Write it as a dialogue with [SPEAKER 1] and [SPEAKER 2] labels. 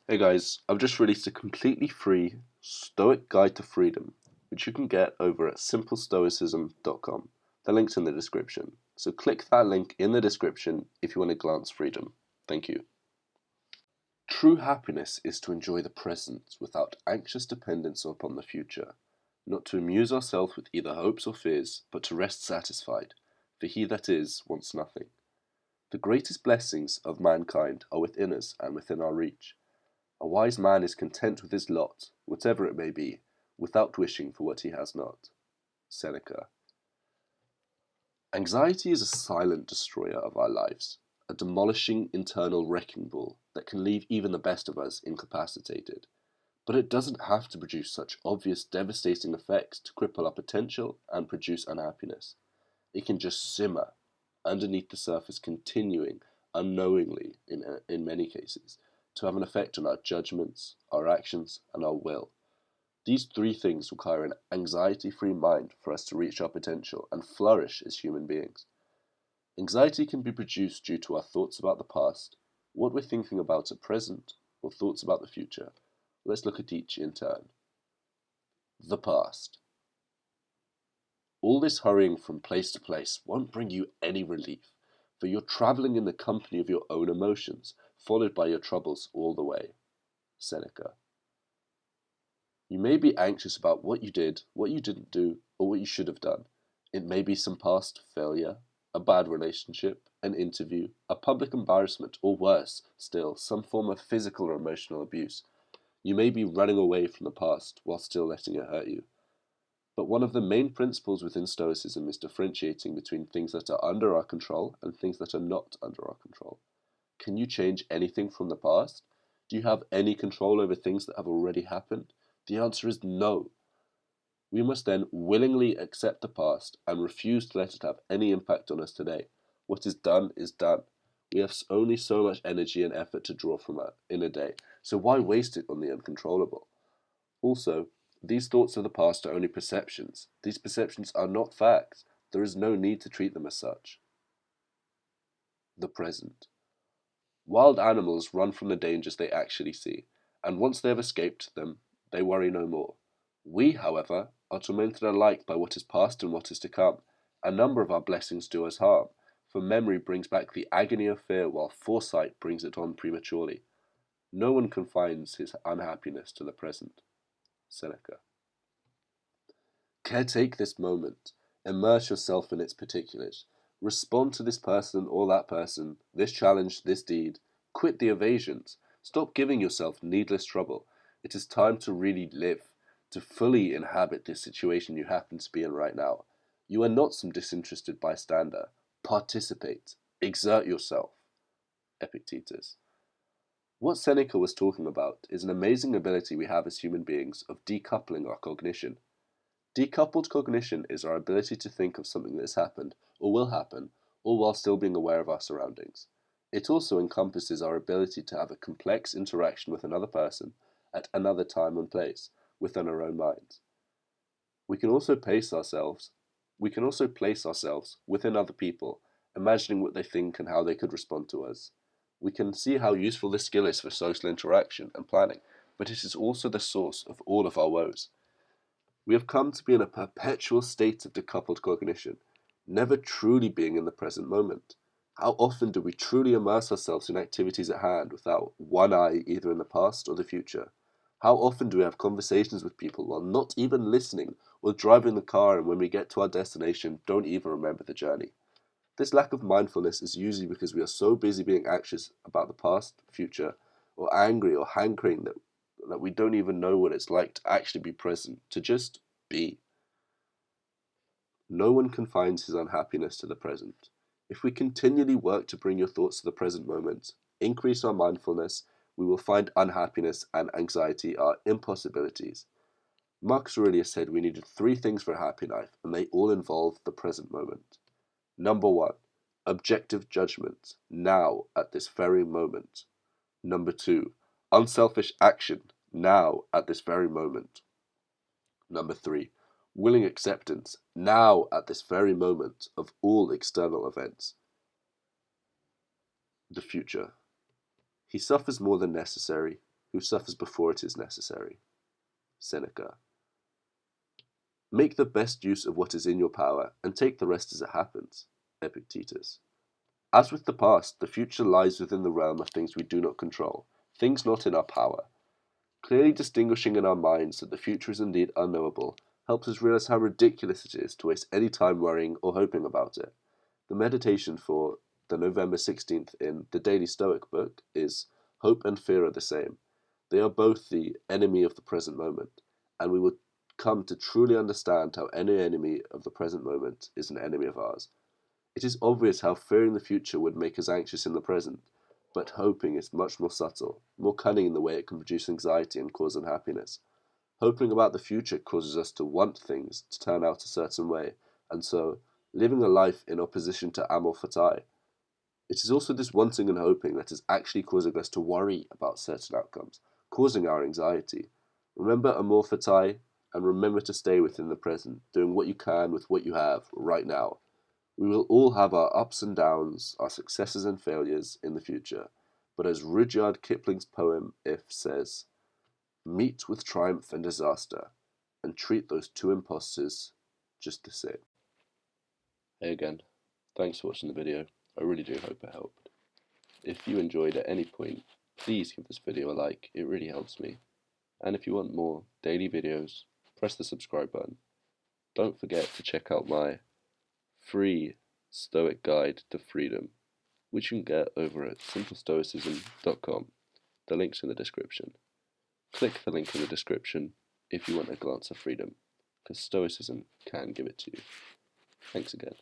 [SPEAKER 1] Hey guys, I've just released a completely free Stoic Guide to Freedom, which you can get over at simplestoicism.com. The link's in the description. So click that link in the description if you want to glance freedom. Thank you. True happiness is to enjoy the present without anxious dependence upon the future, not to amuse ourselves with either hopes or fears, but to rest satisfied, for he that is wants nothing. The greatest blessings of mankind are within us and within our reach. A wise man is content with his lot, whatever it may be, without wishing for what he has not. Seneca. Anxiety is a silent destroyer of our lives, a demolishing internal wrecking ball that can leave even the best of us incapacitated. But it doesn't have to produce such obvious devastating effects to cripple our potential and produce unhappiness. It can just simmer underneath the surface, continuing unknowingly in many cases to have an effect on our judgments, our actions, and our will. These three things require an anxiety-free mind for us to reach our potential and flourish as human beings. Anxiety can be produced due to our thoughts about the past, what we're thinking about at present, or thoughts about the future. Let's look at each in turn. The past. All this hurrying from place to place won't bring you any relief, for you're travelling in the company of your own emotions, followed by your troubles all the way. Seneca. You may be anxious about what you did, what you didn't do, or what you should have done. It may be some past failure, a bad relationship, an interview, a public embarrassment, or worse still, some form of physical or emotional abuse. You may be running away from the past while still letting it hurt you. But one of the main principles within Stoicism is differentiating between things that are under our control and things that are not under our control. Can you change anything from the past? Do you have any control over things that have already happened? The answer is no. We must then willingly accept the past and refuse to let it have any impact on us today. What is done is done. We have only so much energy and effort to draw from it in a day, so why waste it on the uncontrollable? Also, these thoughts of the past are only perceptions. These perceptions are not facts. There is no need to treat them as such. The present. Wild animals run from the dangers they actually see, and once they have escaped them, they worry no more. We, however, are tormented alike by what is past and what is to come. A number of our blessings do us harm, for memory brings back the agony of fear while foresight brings it on prematurely. No one confines his unhappiness to the present. Seneca. Caretake this moment. Immerse yourself in its particulars. Respond to this person or that person, this challenge, this deed. Quit the evasions. Stop giving yourself needless trouble. It is time to really live, to fully inhabit this situation you happen to be in right now. You are not some disinterested bystander. Participate. Exert yourself. Epictetus. What Seneca was talking about is an amazing ability we have as human beings of decoupling our cognition. Decoupled cognition is our ability to think of something that has happened, or will happen, all while still being aware of our surroundings. It also encompasses our ability to have a complex interaction with another person at another time and place, within our own minds. We can also place ourselves within other people, imagining what they think and how they could respond to us. We can see how useful this skill is for social interaction and planning, but it is also the source of all of our woes. We have come to be in a perpetual state of decoupled cognition, never truly being in the present moment. How often do we truly immerse ourselves in activities at hand without one eye either in the past or the future? How often do we have conversations with people while not even listening or driving the car, and when we get to our destination don't even remember the journey? This lack of mindfulness is usually because we are so busy being anxious about the past, future, or angry or hankering that we don't even know what it's like to actually be present, to just be. No one confines his unhappiness to the present. If we continually work to bring your thoughts to the present moment, increase our mindfulness, we will find unhappiness and anxiety are impossibilities. Marcus Aurelius said we needed 3 things for a happy life, and they all involve the present moment. Number 1, objective judgment, now, at this very moment. Number 2, unselfish action, now, at this very moment. Number 3, willing acceptance, now, at this very moment, of all external events. The future. He suffers more than necessary. who suffers before it is necessary. Seneca. Make the best use of what is in your power, and take the rest as it happens. Epictetus. As with the past, the future lies within the realm of things we do not control, things not in our power. Clearly distinguishing in our minds that the future is indeed unknowable helps us realize how ridiculous it is to waste any time worrying or hoping about it. The meditation for the November 16th in the Daily Stoic book is hope and fear are the same. They are both the enemy of the present moment, and we will come to truly understand how any enemy of the present moment is an enemy of ours. It is obvious how fearing the future would make us anxious in the present, but hoping is much more subtle, more cunning in the way it can produce anxiety and cause unhappiness. Hoping about the future causes us to want things to turn out a certain way, and so living a life in opposition to amor fati. It is also this wanting and hoping that is actually causing us to worry about certain outcomes, causing our anxiety. Remember amor fati, and remember to stay within the present, doing what you can with what you have right now. We will all have our ups and downs, our successes and failures in the future, but as Rudyard Kipling's poem If says, meet with triumph and disaster, and treat those two imposters just the same. Hey again, thanks for watching the video. I really do hope it helped. If you enjoyed at any point, please give this video a like, it really helps me. And if you want more daily videos, press the subscribe button. Don't forget to check out my free Stoic Guide to Freedom, which you can get over at simplestoicism.com. The link's in the description. Click the link in the description if you want a glance of freedom, because Stoicism can give it to you. Thanks again.